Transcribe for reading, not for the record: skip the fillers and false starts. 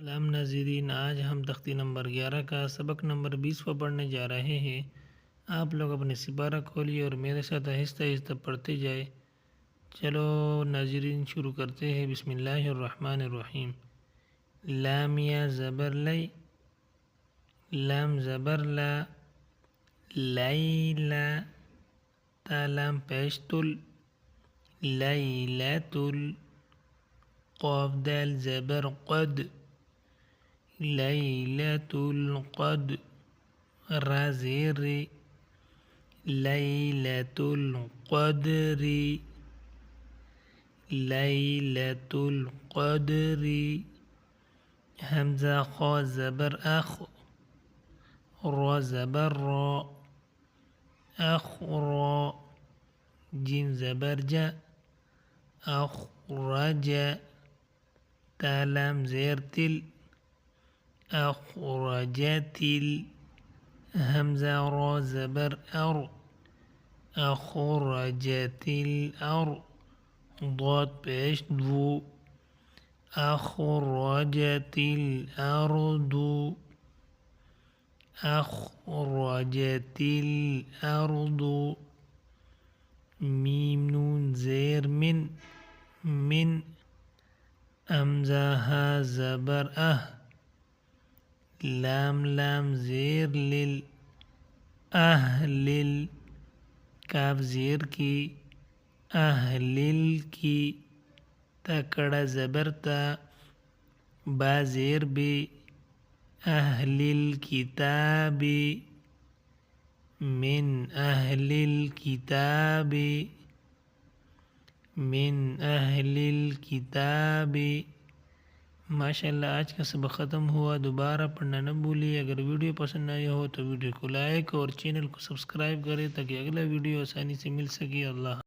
सलाम नाज़रीन, आज हम तख्ती नंबर 11 का सबक नंबर 20 पर पढ़ने जा रहे हैं। आप लोग अपने सिपारा खोलिए और मेरे साथ आहिस्ता आहिस्ता पढ़ते जाए। चलो नाज़रीन शुरू करते हैं। बिस्मिल्लाहिर्रहमानिर्रहीम। लाम या ज़बर लै, लाम ज़बर ला, लैला, तालाम पेशतुल, लैलतुल, क़ाफ दाल ज़बर क़द, लैलतुल क़द्र, रा ज़ेर रे, लैलतुल क़द्री, लैलतुल क़द्री, हमज़ा ख़ा ज़बर अख़, रा ज़बर रा, अख़रा, जिम ज़बर जा, अख़रजा, तालाम ज़ेर तिल, अख़रजतिल, हमज़ा रा ज़बर अर, अख़रजतिल अर, ضاد पेश दो, अख़रजतिल अर्द, अख़रजतिल अर्द, मीम नून ज़ेर मिन, मिन, हमज़ा हा ज़बर अह, लाम लाम ज़ेर लिल, अहलिल, काफ ज़ेर की, अहलिल की, तकड़ा ज़बर ता, बा ज़ेर बे, अहलिल किताबी, मिन अहलिल किताबी, मिन अहलिल किताबी। माशाल्लाह, आज का सबक ख़त्म हुआ। दोबारा पढ़ना न भूलिए। अगर वीडियो पसंद आया हो तो वीडियो को लाइक और चैनल को सब्सक्राइब करें ताकि अगला वीडियो आसानी से मिल सके। अल्लाह।